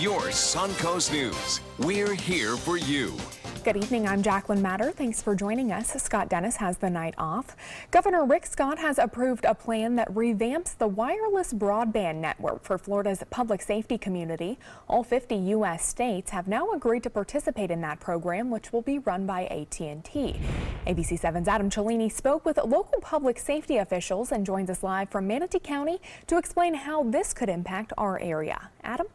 your Suncoast News. We're here for you. Good evening, I'm Jacqueline Matter. Thanks for joining us. Scott Dennis has the night off. Governor Rick Scott has approved a plan that revamps the wireless broadband network for Florida's public safety community. All 50 U.S. states have now agreed to participate in that program, which will be run by AT&T. ABC 7's Adam Cellini spoke with local public safety officials and joins us live from Manatee County to explain how this could impact our area. Adam?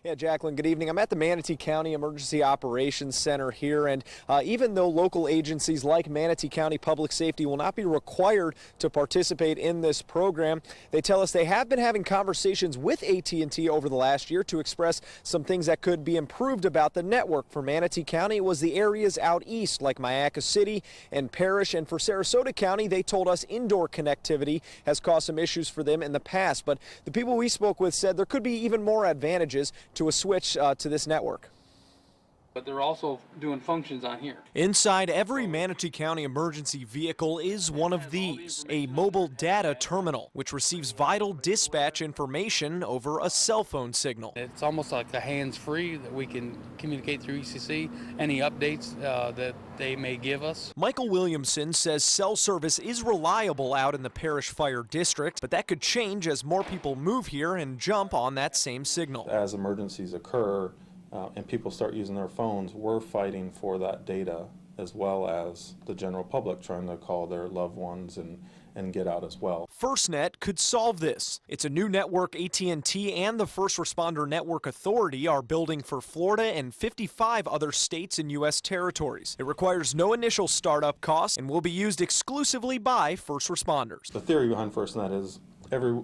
Yeah, Jacqueline, good evening. I'm at the Manatee County Emergency Operations Center here, and even though local agencies like Manatee County Public Safety will not be required to participate in this program, they tell us they have been having conversations with AT&T over the last year to express some things that could be improved about the network. For Manatee County, it was the areas out east like Mayaca City and Parrish, and for Sarasota County, they told us indoor connectivity has caused some issues for them in the past. But the people we spoke with said there could be even more advantages to a switch to this network. But they're also doing functions on here. Inside every Manatee County emergency vehicle is one of these, a mobile data terminal, which receives vital dispatch information over a cell phone signal. It's almost like a hands-free that we can communicate through ECC, any updates that they may give us. Michael Williamson says cell service is reliable out in the Parrish Fire District, but that could change as more people move here and jump on that same signal. As emergencies occur, and people start using their phones, we're fighting for that data as well as the general public trying to call their loved ones and get out as well. FirstNet could solve this. It's a new network AT&T and the First Responder Network Authority are building for Florida and 55 other states and U.S. territories. It requires no initial startup costs and will be used exclusively by first responders. The theory behind FirstNet is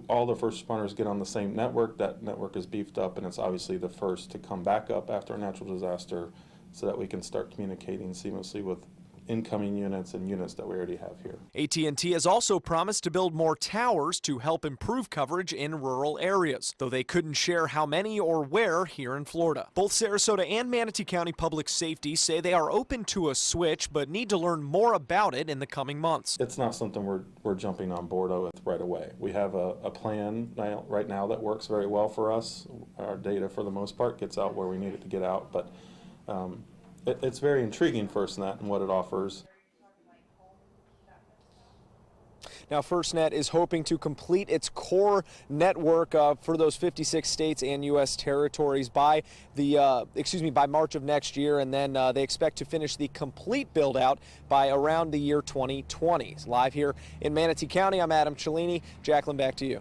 all the first responders get on the same network. That network is beefed up, and it's obviously the first to come back up after a natural disaster so that we can start communicating seamlessly with incoming units and units that we already have here. AT&T has also promised to build more towers to help improve coverage in rural areas, though they couldn't share how many or where here in Florida. Both Sarasota and Manatee County Public Safety say they are open to a switch, but need to learn more about it in the coming months. It's not something we're jumping on board with right away. We have a plan right now that works very well for us. Our data, for the most part, gets out where we need it to get out, but it's very intriguing, FirstNet, and what it offers. Now, FirstNet is hoping to complete its core network for those 56 states and U.S. territories by by March of next year, and then they expect to finish the complete build-out by around the year 2020. Live here in Manatee County, I'm Adam Cellini. Jacqueline, back to you.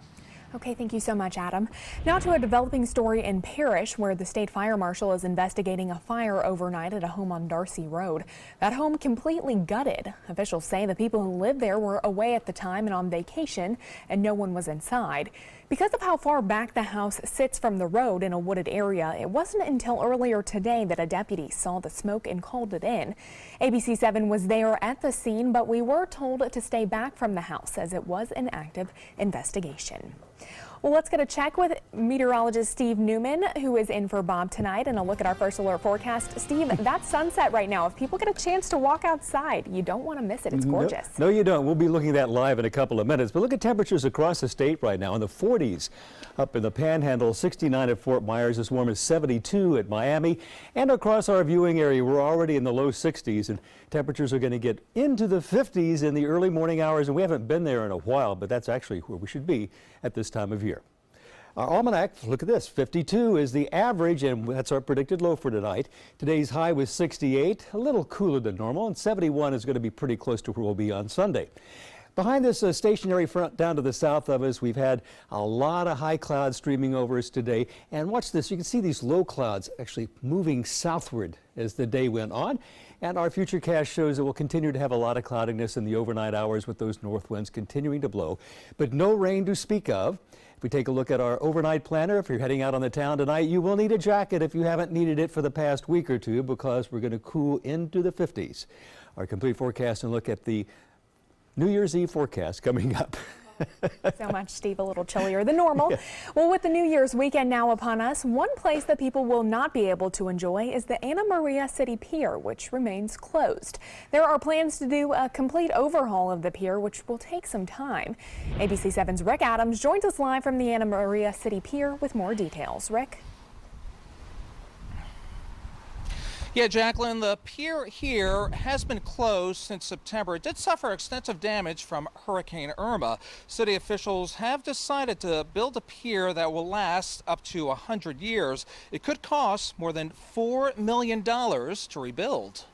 Okay, thank you so much, Adam. Now to a developing story in Parrish, where the state fire marshal is investigating a fire overnight at a home on Darcy Road. That home completely gutted. Officials say the people who lived there were away at the time and on vacation, and no one was inside. Because of how far back the house sits from the road in a wooded area, it wasn't until earlier today that a deputy saw the smoke and called it in. ABC 7 was there at the scene, but we were told to stay back from the house as it was an active investigation. Well, let's get a check with meteorologist Steve Newman, who is in for Bob tonight, and a look at our first alert forecast. Steve, that's sunset right now. If people get a chance to walk outside, you don't want to miss it. It's gorgeous. No, you don't. We'll be looking at that live in a couple of minutes. But look at temperatures across the state right now in the 40s. Up in the Panhandle, 69 at Fort Myers, as warm as 72 at Miami. And across our viewing area, we're already in the low 60s, and temperatures are going to get into the 50s in the early morning hours. And we haven't been there in a while, but that's actually where we should be at this time of year. Our almanac, look at this, 52 is the average, and that's our predicted low for tonight. Today's high was 68, a little cooler than normal, and 71 is going to be pretty close to where we'll be on Sunday. Behind this stationary front down to the south of us, we've had a lot of high clouds streaming over us today. And watch this, you can see these low clouds actually moving southward as the day went on. And our futurecast shows that we'll continue to have a lot of cloudiness in the overnight hours with those north winds continuing to blow, but no rain to speak of. If we take a look at our overnight planner, if you're heading out on the town tonight, you will need a jacket if you haven't needed it for the past week or two, because we're going to cool into the 50s. Our complete forecast and look at the New Year's Eve forecast coming up. So much, Steve, a little chillier than normal. Yeah. Well, with the New Year's weekend now upon us, one place that people will not be able to enjoy is the Anna Maria City Pier, which remains closed. There are plans to do a complete overhaul of the pier, which will take some time. ABC 7's Rick Adams joins us live from the Anna Maria City Pier with more details. Rick? Yeah, Jacqueline, the pier here has been closed since September. It did suffer extensive damage from Hurricane Irma. City officials have decided to build a pier that will last up to 100 years. It could cost more than $4 million to rebuild.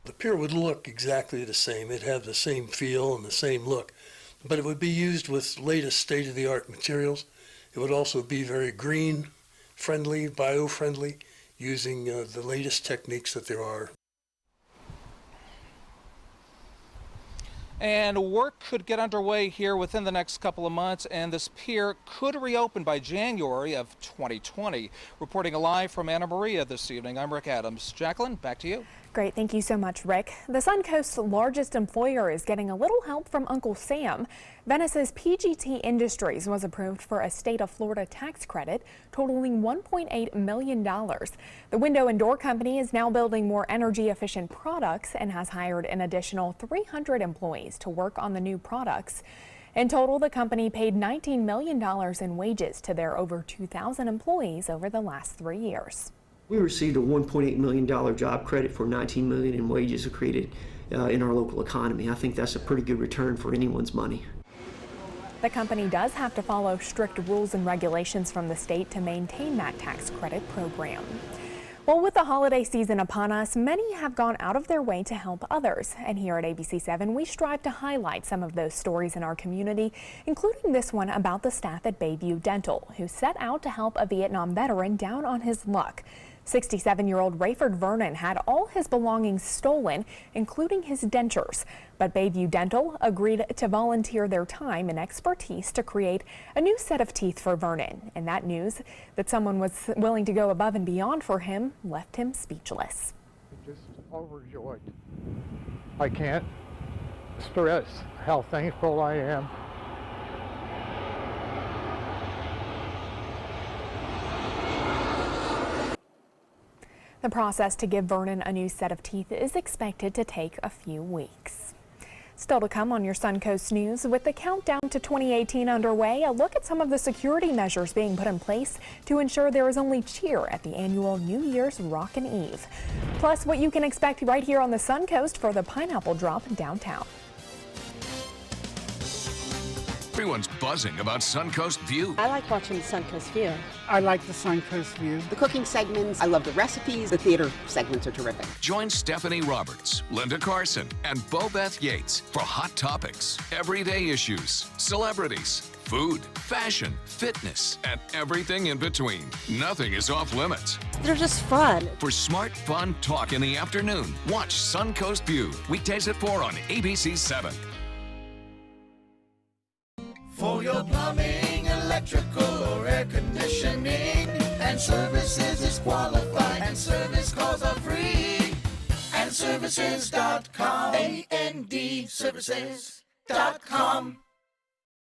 The pier would look exactly the same. It'd have the same feel and the same look, but it would be used with latest state-of-the-art materials. It would also be very green friendly, bio-friendly, using the latest techniques that there are. And work could get underway here within the next couple of months, and this pier could reopen by January of 2020. Reporting live from Anna Maria this evening, I'm Rick Adams. Jacqueline, back to you. Great. Thank you so much, Rick. The Suncoast's largest employer is getting a little help from Uncle Sam. Venice's PGT Industries was approved for a state of Florida tax credit totaling $1.8 million. The window and door company is now building more energy efficient products and has hired an additional 300 employees to work on the new products. In total, the company paid $19 million in wages to their over 2,000 employees over the last 3 years. We received a $1.8 million job credit for $19 million in wages created in our local economy. I think that's a pretty good return for anyone's money. The company does have to follow strict rules and regulations from the state to maintain that tax credit program. Well, with the holiday season upon us, many have gone out of their way to help others. And here at ABC 7, we strive to highlight some of those stories in our community, including this one about the staff at Bayview Dental, who set out to help a Vietnam veteran down on his luck. 67-year-old Rayford Vernon had all his belongings stolen, including his dentures. But Bayview Dental agreed to volunteer their time and expertise to create a new set of teeth for Vernon. And that news that someone was willing to go above and beyond for him left him speechless. Just overjoyed. I can't stress how thankful I am. The process to give Vernon a new set of teeth is expected to take a few weeks. Still to come on your Suncoast News, with the countdown to 2018 underway, a look at some of the security measures being put in place to ensure there is only cheer at the annual New Year's Rockin' Eve. Plus, what you can expect right here on the Suncoast for the Pineapple Drop downtown. Everyone's buzzing about Suncoast View. I like watching the Suncoast View. I like the Suncoast View. The cooking segments, I love the recipes. The theater segments are terrific. Join Stephanie Roberts, Linda Carson, and Bobeth Yates for hot topics, everyday issues, celebrities, food, fashion, fitness, and everything in between. Nothing is off limits. They're just fun. For smart, fun talk in the afternoon, watch Suncoast View, weekdays at 4 on ABC 7. For your plumbing, electrical, or air conditioning, and services is qualified, and service calls are free. And services.com, A-N-D, services.com.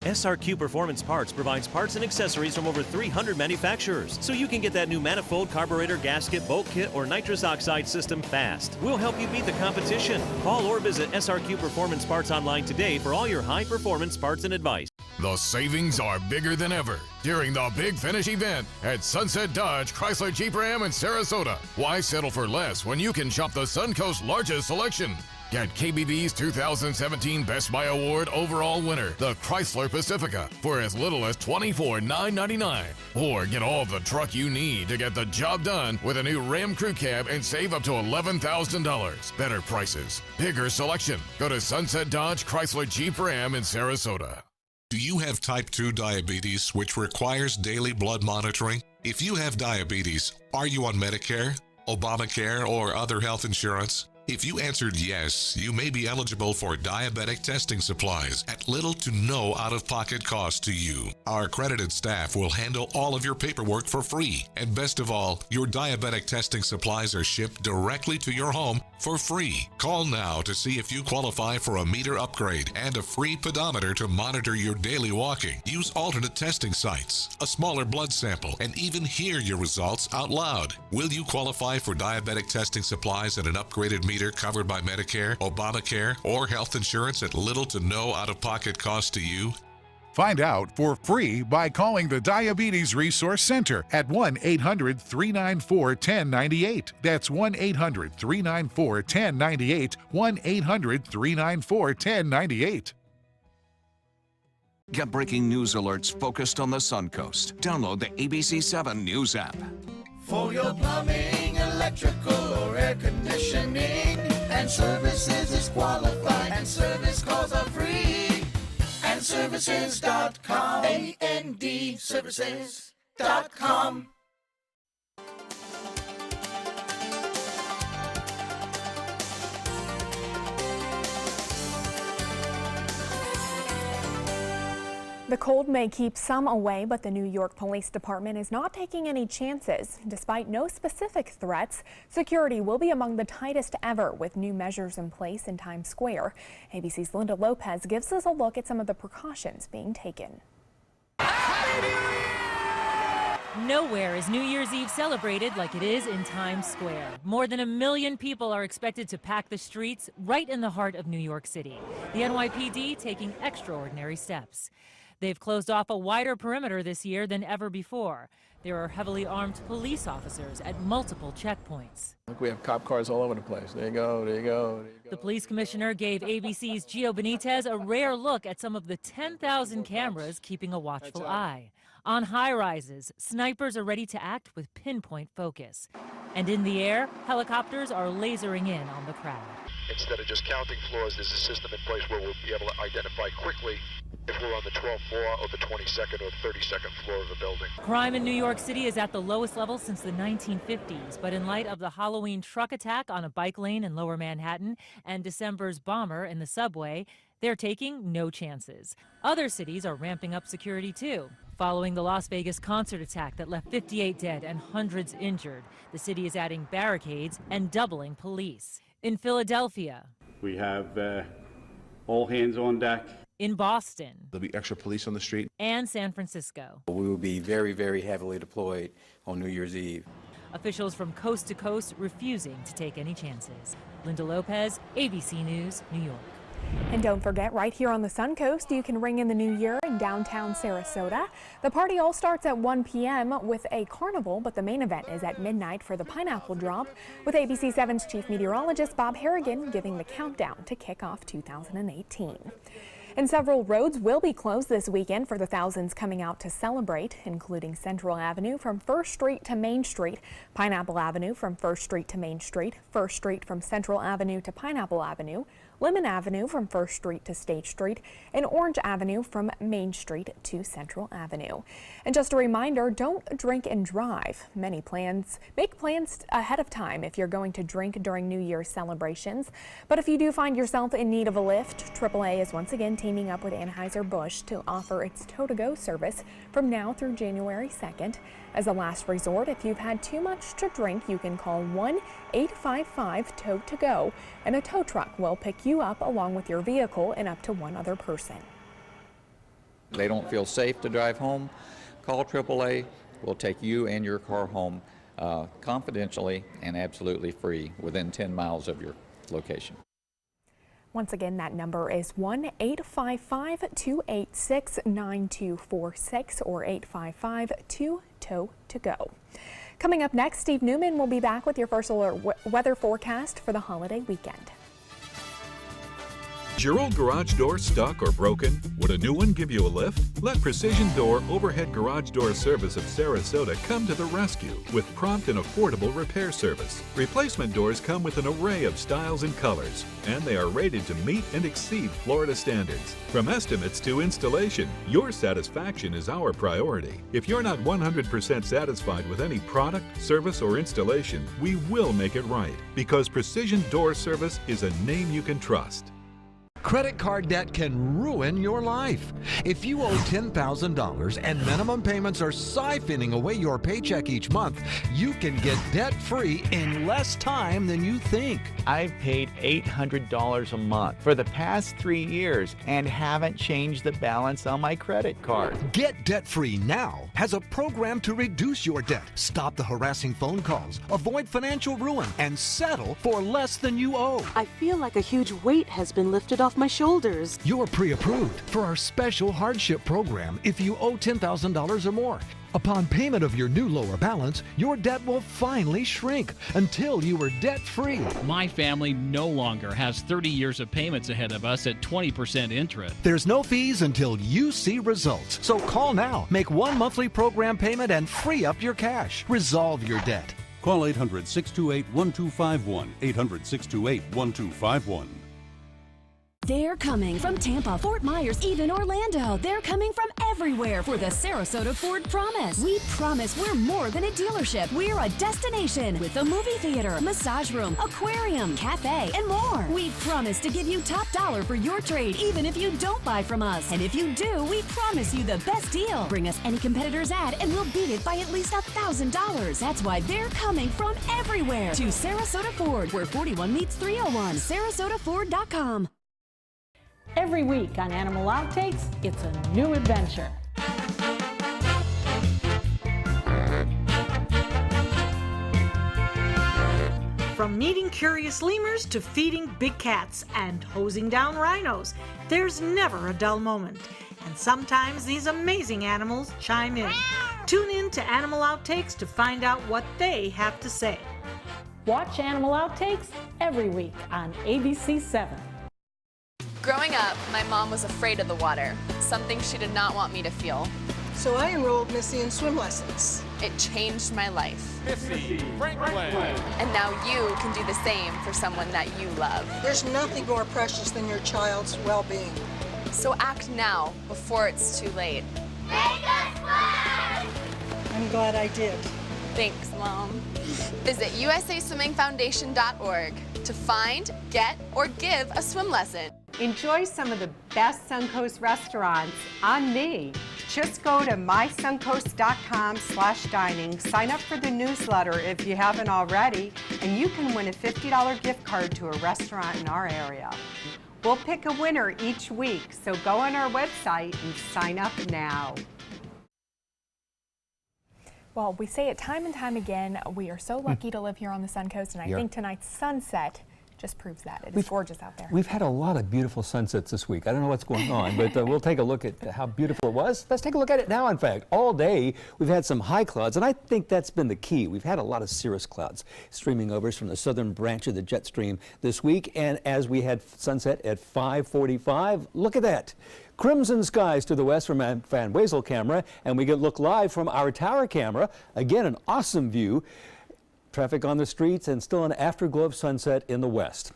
SRQ Performance Parts provides parts and accessories from over 300 manufacturers, so you can get that new manifold, carburetor, gasket, bolt kit, or nitrous oxide system fast. We'll help you beat the competition. Call or visit SRQ Performance Parts online today for all your high-performance parts and advice. The savings are bigger than ever during the Big Finish event at Sunset Dodge Chrysler Jeep Ram in Sarasota. Why settle for less when you can shop the Suncoast's largest selection? Get KBB's 2017 Best Buy Award overall winner, the Chrysler Pacifica, for as little as $24,999. Or get all the truck you need to get the job done with a new Ram Crew Cab and save up to $11,000. Better prices, bigger selection. Go to Sunset Dodge Chrysler Jeep Ram in Sarasota. Do you have type 2 diabetes, which requires daily blood monitoring? If you have diabetes, are you on Medicare, Obamacare, or other health insurance? If you answered yes, you may be eligible for diabetic testing supplies at little to no out-of-pocket cost to you. Our accredited staff will handle all of your paperwork for free. And best of all, your diabetic testing supplies are shipped directly to your home for free. Call now to see if you qualify for a meter upgrade and a free pedometer to monitor your daily walking. Use alternate testing sites, a smaller blood sample, and even hear your results out loud. Will you qualify for diabetic testing supplies and an upgraded meter covered by Medicare, Obamacare, or health insurance at little to no out-of-pocket cost to you? Find out for free by calling the Diabetes Resource Center at 1-800-394-1098. That's 1-800-394-1098, 1-800-394-1098. Get breaking news alerts focused on the Suncoast. Download the ABC7 News app. For your plumbing, electrical, or air conditioning, and services is qualified, and service calls are free. And services.com. AND services.com. The cold may keep some away, but the New York Police Department is not taking any chances. Despite no specific threats, security will be among the tightest ever with new measures in place in Times Square. ABC's Linda Lopez gives us a look at some of the precautions being taken. Nowhere is New Year's Eve celebrated like it is in Times Square. More than 1 million people are expected to pack the streets right in the heart of New York City. The NYPD taking extraordinary steps. They've closed off a wider perimeter this year than ever before. There are heavily armed police officers at multiple checkpoints. Look, we have cop cars all over the place. There you go, there you go, there you go. The police commissioner gave ABC's Gio Benitez a rare look at some of the 10,000 cameras keeping a watchful eye. On high-rises, snipers are ready to act with pinpoint focus. And in the air, helicopters are lasering in on the crowd. Instead of just counting floors, there's a system in place where we'll be able to identify quickly if we're on the 12th floor or the 22nd or 32nd floor of the building. Crime in New York City is at the lowest level since the 1950s, but in light of the Halloween truck attack on a bike lane in Lower Manhattan and December's bomber in the subway, they're taking no chances. Other cities are ramping up security too. Following the Las Vegas concert attack that left 58 dead and hundreds injured, the city is adding barricades and doubling police. In Philadelphia, we have all hands on deck. In Boston, there'll be extra police on the street. And San Francisco. We will be very, very heavily deployed on New Year's Eve. Officials from coast to coast refusing to take any chances. Linda Lopez, ABC News, New York. And don't forget, right here on the Suncoast, you can ring in the new year in downtown Sarasota. The party all starts at 1 p.m. with a carnival, but the main event is at midnight for the pineapple drop, with ABC 7's chief meteorologist Bob Harrigan giving the countdown to kick off 2018. And several roads will be closed this weekend for the thousands coming out to celebrate, including Central Avenue from 1st Street to Main Street, Pineapple Avenue from 1st Street to Main Street, 1st Street from Central Avenue to Pineapple Avenue, Lemon Avenue from 1st Street to State Street, and Orange Avenue from Main Street to Central Avenue. And just a reminder, don't drink and drive. Make plans ahead of time if you're going to drink during New Year's celebrations. But if you do find yourself in need of a lift, AAA is once again teaming up with Anheuser-Busch to offer its tow-to-go service from now through January 2nd. As a last resort, if you've had too much to drink, you can call 1-855-TOW-TO-GO, and a tow truck will pick you up along with your vehicle and up to one other person. They don't feel safe to drive home, call AAA. We'll take you and your car home confidentially and absolutely free within 10 miles of your location. Once again, that number is 1-855-286-9246 or 855-2TOW-TO-GO. Coming up next, Steve Newman will be back with your first alert weather forecast for the holiday weekend. Is your old garage door stuck or broken? Would a new one give you a lift? Let Precision Door Overhead Garage Door Service of Sarasota come to the rescue with prompt and affordable repair service. Replacement doors come with an array of styles and colors, and they are rated to meet and exceed Florida standards. From estimates to installation, your satisfaction is our priority. If you're not 100% satisfied with any product, service, or installation, we will make it right, because Precision Door Service is a name you can trust. Credit card debt can ruin your life. If you owe $10,000 and minimum payments are siphoning away your paycheck each month, you can get debt-free in less time than you think. I've paid $800 a month for the past 3 years and haven't changed the balance on my credit card. Get debt-free now has a program to reduce your debt, stop the harassing phone calls, avoid financial ruin, and settle for less than you owe. I feel like a huge weight has been lifted off my shoulders. You're pre-approved for our special hardship program if you owe $10,000 or more. Upon payment of your new lower balance, your debt will finally shrink until you are debt-free. My family no longer has 30 years of payments ahead of us at 20% interest. There's no fees until you see results. So call now, make one monthly program payment, and free up your cash. Resolve your debt. Call 800-628-1251. 800-628-1251. They're coming from Tampa, Fort Myers, even Orlando. They're coming from everywhere for the Sarasota Ford Promise. We promise we're more than a dealership. We're a destination with a movie theater, massage room, aquarium, cafe, and more. We promise to give you top dollar for your trade, even if you don't buy from us. And if you do, we promise you the best deal. Bring us any competitor's ad and we'll beat it by at least $1,000. That's why they're coming from everywhere to Sarasota Ford, where 41 meets 301. SarasotaFord.com. Every week on Animal Outtakes, it's a new adventure. From meeting curious lemurs to feeding big cats and hosing down rhinos, there's never a dull moment. And sometimes these amazing animals chime in. Tune in to Animal Outtakes to find out what they have to say. Watch Animal Outtakes every week on ABC 7. Growing up, my mom was afraid of the water, something she did not want me to feel. So I enrolled Missy in swim lessons. It changed my life. Missy Franklin. And now you can do the same for someone that you love. There's nothing more precious than your child's well-being. So act now, before it's too late. Make us fly! I'm glad I did. Thanks, Mom. Visit usaswimmingfoundation.org to find, get, or give a swim lesson. Enjoy some of the best Suncoast restaurants on me. Just go to mysuncoast.com/dining, sign up for the newsletter if you haven't already, and you can win a $50 gift card to a restaurant in our area. We'll pick a winner each week, so go on our website and sign up now. Well, we say it time and time again, we are so lucky to live here on the Suncoast, and I think tonight's sunset just proves that. It is gorgeous out there. We've had a lot of beautiful sunsets this week. I don't know what's going on, but we'll take a look at how beautiful it was. Let's take a look at it now, in fact. All day, we've had some high clouds, and I think that's been the key. We've had a lot of cirrus clouds streaming over us from the southern branch of the jet stream this week, and as we had sunset at 5:45, look at that. Crimson skies to the west from our Van Wezel camera, and we get look live from our tower camera. Again, an awesome view. Traffic on the streets and still an afterglow of sunset in the west.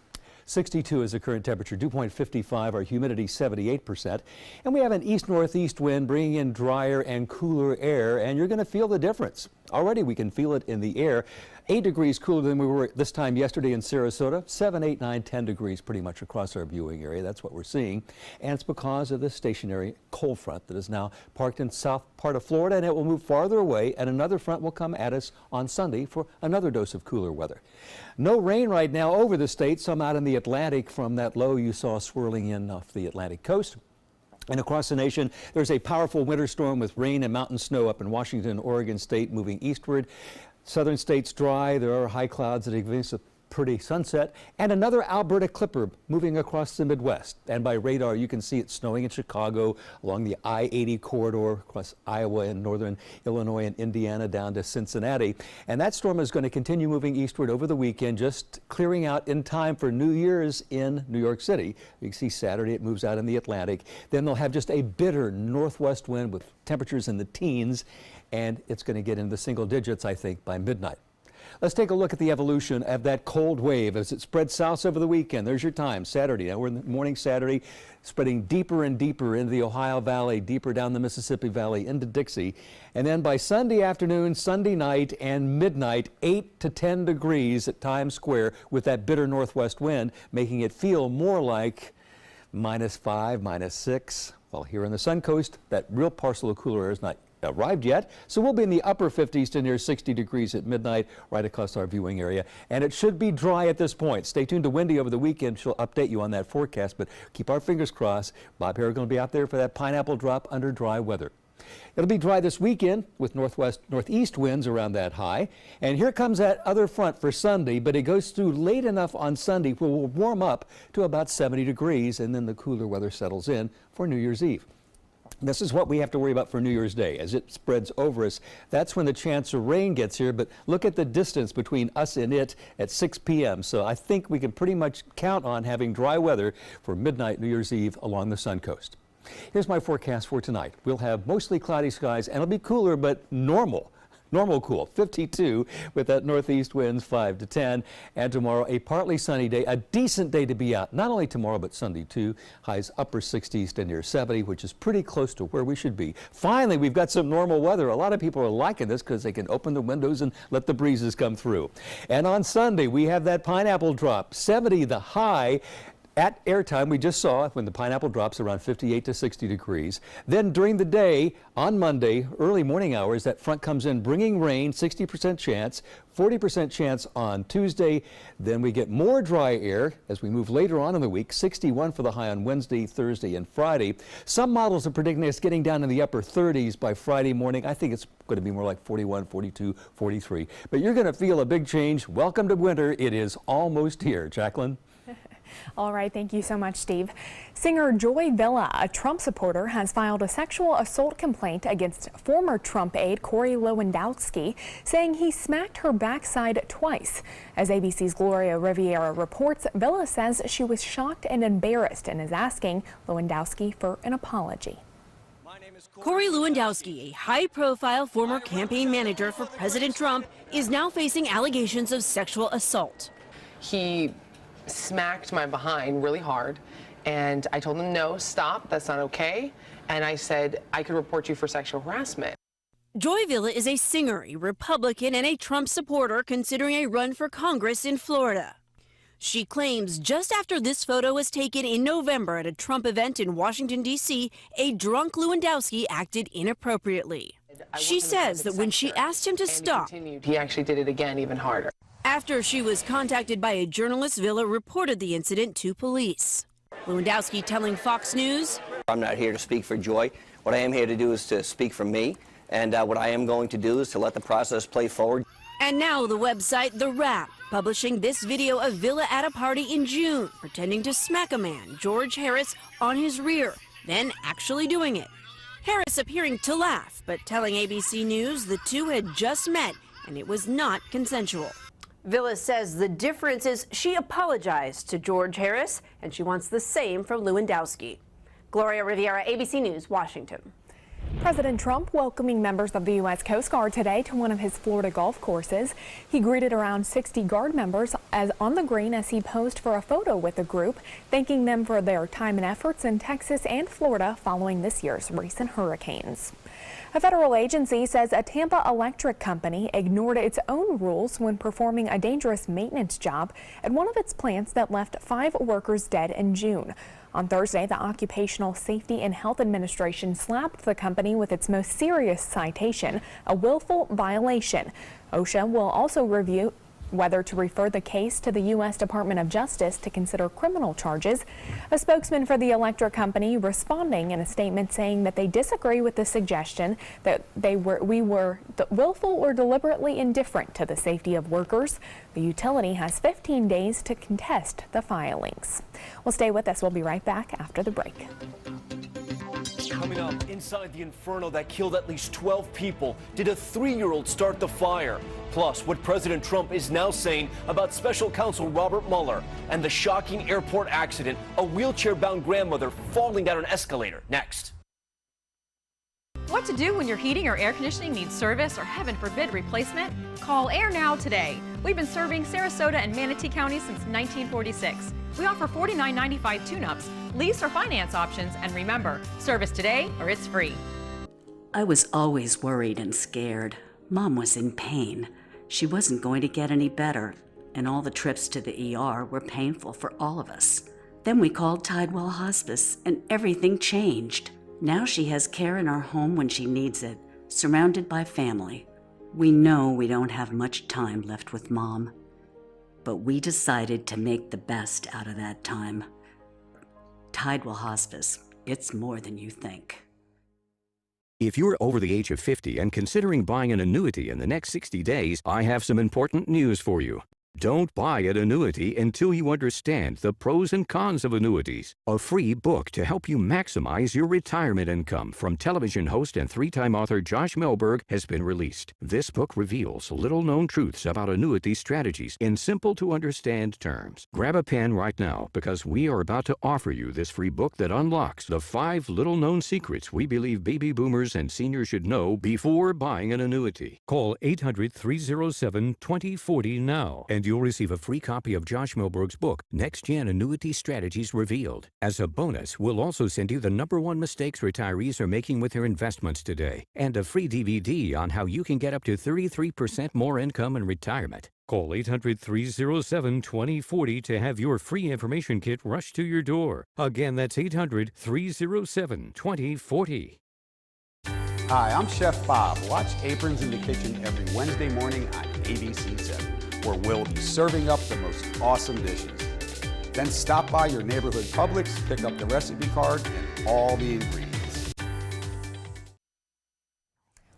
62 is the current temperature, dew point 55, our humidity 78%. And we have an east-northeast wind bringing in drier and cooler air, and you're going to feel the difference. Already we can feel it in the air. 8 degrees cooler than we were this time yesterday in Sarasota. 7, 8, 9, 10 degrees pretty much across our viewing area. That's what we're seeing. And it's because of the stationary cold front that is now parked in south part of Florida, and it will move farther away, and another front will come at us on Sunday for another dose of cooler weather. No rain right now over the state, some out in the Atlantic from that low you saw swirling in off the Atlantic coast. And across the nation, there's a powerful winter storm with rain and mountain snow up in Washington, Oregon state moving eastward. Southern states dry. There are high clouds that pretty sunset, and another Alberta clipper moving across the Midwest. And by radar, you can see it snowing in Chicago, along the I-80 corridor, across Iowa and northern Illinois and Indiana down to Cincinnati. And that storm is going to continue moving eastward over the weekend, just clearing out in time for New Year's in New York City. You can see Saturday it moves out in the Atlantic. Then they'll have just a bitter northwest wind with temperatures in the teens, and it's going to get into the single digits, I think, by midnight. Let's take a look at the evolution of that cold wave as it spreads south over the weekend. There's your time, Saturday. Now we're in the morning Saturday, spreading deeper and deeper into the Ohio Valley, deeper down the Mississippi Valley into Dixie. And then by Sunday afternoon, Sunday night, and midnight, 8 to 10 degrees at Times Square with that bitter northwest wind, making it feel more like -5, -6. Well, here on the Sun Coast, that real parcel of cooler air is not arrived yet, so we'll be in the upper 50s to near 60 degrees at midnight right across our viewing area, and it should be dry at this point. Stay tuned to Wendy over the weekend. She'll update you on that forecast, but keep our fingers crossed. Bob Harris going to be out there for that pineapple drop under dry weather. It'll be dry this weekend with northeast winds around that high. And here comes that other front for Sunday, but it goes through late enough on Sunday where we'll warm up to about 70 degrees, and then the cooler weather settles in for New Year's Eve. This is what we have to worry about for New Year's Day. As it spreads over us, that's when the chance of rain gets here, but look at the distance between us and it at 6 p.m. So I think we can pretty much count on having dry weather for midnight New Year's Eve along the Sun Coast. Here's my forecast for tonight. We'll have mostly cloudy skies, and it'll be cooler, but normal cool, 52 with that northeast winds 5 to 10. And tomorrow a partly sunny day, a decent day to be out. Not only tomorrow, but Sunday too. Highs upper 60s to near 70, which is pretty close to where we should be. Finally, we've got some normal weather. A lot of people are liking this because they can open the windows and let the breezes come through. And on Sunday, we have that pineapple drop, 70 the high. At airtime, we just saw when the pineapple drops around 58 to 60 degrees. Then during the day, on Monday, early morning hours, that front comes in bringing rain, 60% chance, 40% chance on Tuesday. Then we get more dry air as we move later on in the week, 61 for the high on Wednesday, Thursday, and Friday. Some models are predicting us getting down in the upper 30s by Friday morning. I think it's going to be more like 41, 42, 43. But you're going to feel a big change. Welcome to winter. It is almost here. Jacqueline? All right, thank you so much, Steve. Singer Joy Villa, a Trump supporter, has filed a sexual assault complaint against former Trump aide Corey Lewandowski, saying he smacked her backside twice. As ABC's Gloria Riviera reports, Villa says she was shocked and embarrassed and is asking Lewandowski for an apology. Corey Lewandowski, a high-profile former campaign manager for President Trump, is now facing allegations of sexual assault. He smacked my behind really hard, and I told him, no, stop, that's not okay. And I said, I could report you for sexual harassment. Joy Villa is a singer, a Republican, and a Trump supporter considering a run for Congress in Florida. She claims just after this photo was taken in November at a Trump event in Washington, D.C., a drunk Lewandowski acted inappropriately. She says that when she asked him to stop, he actually did it again, even harder. After she was contacted by a journalist, Villa reported the incident to police. Lewandowski telling Fox News, I'm not here to speak for Joy. What I am here to do is to speak for me, and what I am going to do is to let the process play forward. And now the website The Wrap, publishing this video of Villa at a party in June, pretending to smack a man, George Harris, on his rear, then actually doing it. Harris appearing to laugh, but telling ABC News the two had just met and it was not consensual. Villa says the difference is she apologized to George Harris, and she wants the same from Lewandowski. Gloria Riviera, ABC News, Washington. President Trump welcoming members of the U.S. Coast Guard today to one of his Florida golf courses. He greeted around 60 Guard members on the green as he posed for a photo with the group, thanking them for their time and efforts in Texas and Florida following this year's recent hurricanes. A federal agency says a Tampa electric company ignored its own rules when performing a dangerous maintenance job at one of its plants that left 5 workers dead in June. On Thursday, the Occupational Safety and Health Administration slapped the company with its most serious citation, a willful violation. OSHA will also review whether to refer the case to the U.S. Department of Justice to consider criminal charges. A spokesman for the electric company responding in a statement saying that they disagree with the suggestion that we were willful or deliberately indifferent to the safety of workers. The utility has 15 days to contest the filings. Well, stay with us. We'll be right back after the break. Coming up, inside the inferno that killed at least 12 people, did a 3-year-old start the fire? Plus, what President Trump is now saying about Special Counsel Robert Mueller and the shocking airport accident, a wheelchair-bound grandmother falling down an escalator. Next. What to do when your heating or air conditioning needs service or, heaven forbid, replacement? Call Air Now today. We've been serving Sarasota and Manatee counties since 1946. We offer $49.95 tune-ups, lease or finance options, and remember, service today or it's free. I was always worried and scared. Mom was in pain. She wasn't going to get any better, and all the trips to the ER were painful for all of us. Then we called Tidewell Hospice, and everything changed. Now she has care in our home when she needs it, surrounded by family. We know we don't have much time left with Mom, but we decided to make the best out of that time. Tidewell Hospice, it's more than you think. If you're over the age of 50 and considering buying an annuity in the next 60 days, I have some important news for you. Don't buy an annuity until you understand the pros and cons of annuities. A free book to help you maximize your retirement income from television host and 3-time author Josh Melberg has been released. This book reveals little-known truths about annuity strategies in simple-to-understand terms. Grab a pen right now because we are about to offer you this free book that unlocks the 5 little-known secrets we believe baby boomers and seniors should know before buying an annuity. Call 800-307-2040 now and you'll receive a free copy of Josh Melberg's book, Next Gen Annuity Strategies Revealed. As a bonus, we'll also send you the #1 mistakes retirees are making with their investments today, and a free DVD on how you can get up to 33% more income in retirement. Call 800-307-2040 to have your free information kit rushed to your door. Again, that's 800-307-2040. Hi, I'm Chef Bob. Watch Aprons in the Kitchen every Wednesday morning on ABC7. Where we'll be serving up the most awesome dishes. Then stop by your neighborhood Publix, pick up the recipe card and all the ingredients.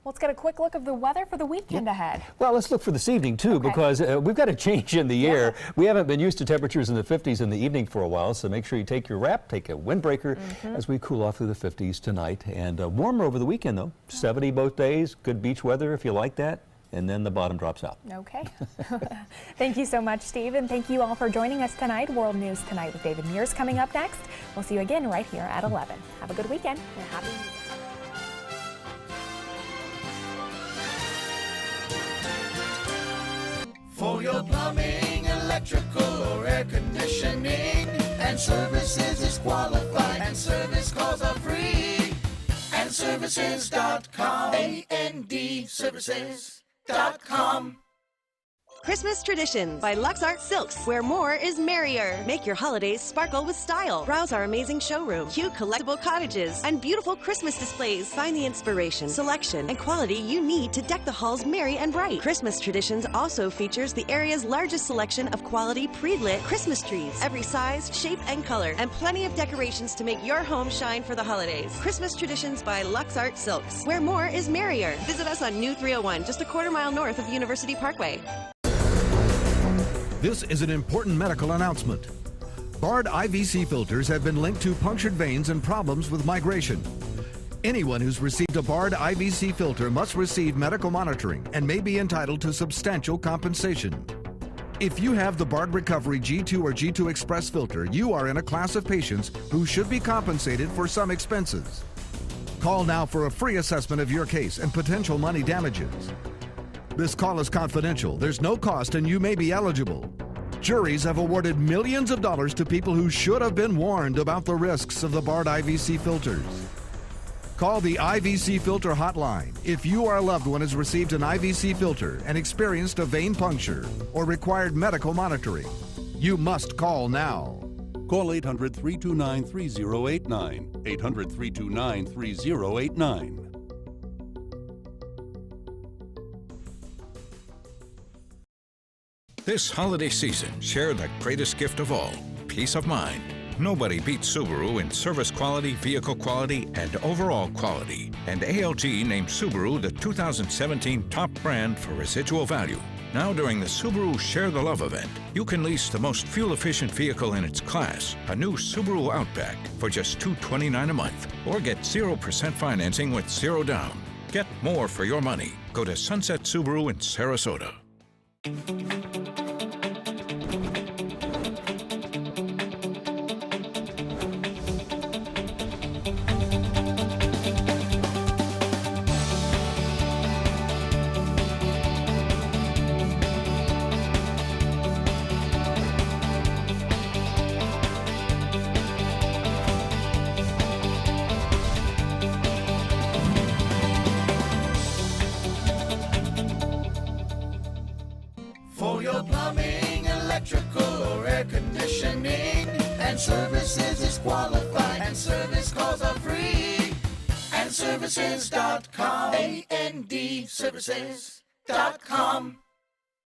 Let's get a quick look of the weather for the weekend ahead. Well, let's look for this evening, too, because we've got a change in the air. We haven't been used to temperatures in the 50s in the evening for a while, so make sure you take your wrap, take a windbreaker as we cool off through the 50s tonight. And warmer over the weekend, though. 70 both days, good beach weather if you like that. And then the bottom drops out. Okay. Thank you so much, Steve, and thank you all for joining us tonight. World News Tonight with David Mears coming up next. We'll see you again right here at 11. Have a good weekend and happy New Year. For your plumbing, electrical, or air conditioning, and services is qualified, and service calls are free. AndServices.com. AND Services.com. Christmas Traditions by Lux Art Silks, where more is merrier. Make your holidays sparkle with style. Browse our amazing showroom, cute collectible cottages, and beautiful Christmas displays. Find the inspiration, selection, and quality you need to deck the halls merry and bright. Christmas Traditions also features the area's largest selection of quality pre-lit Christmas trees, every size, shape, and color, and plenty of decorations to make your home shine for the holidays. Christmas Traditions by Lux Art Silks, where more is merrier. Visit us on New 301, just a quarter-mile north of University Parkway. This is an important medical announcement. Bard IVC filters have been linked to punctured veins and problems with migration. Anyone who's received a Bard IVC filter must receive medical monitoring and may be entitled to substantial compensation. If you have the Bard Recovery G2 or G2 Express filter, you are in a class of patients who should be compensated for some expenses. Call now for a free assessment of your case and potential money damages. This call is confidential. There's no cost and you may be eligible. Juries have awarded millions of dollars to people who should have been warned about the risks of the Bard IVC filters. Call the IVC Filter Hotline if you or a loved one has received an IVC filter and experienced a vein puncture or required medical monitoring. You must call now. Call 800-329-3089. 800-329-3089. This holiday season, share the greatest gift of all, peace of mind. Nobody beats Subaru in service quality, vehicle quality, and overall quality. And ALG named Subaru the 2017 top brand for residual value. Now during the Subaru Share the Love event, you can lease the most fuel-efficient vehicle in its class, a new Subaru Outback, for just $229 a month. Or get 0% financing with zero down. Get more for your money. Go to Sunset Subaru in Sarasota. For your plumbing, electrical, or air conditioning, and services is qualified, and service calls are free. AndServices.com. AND Services.com.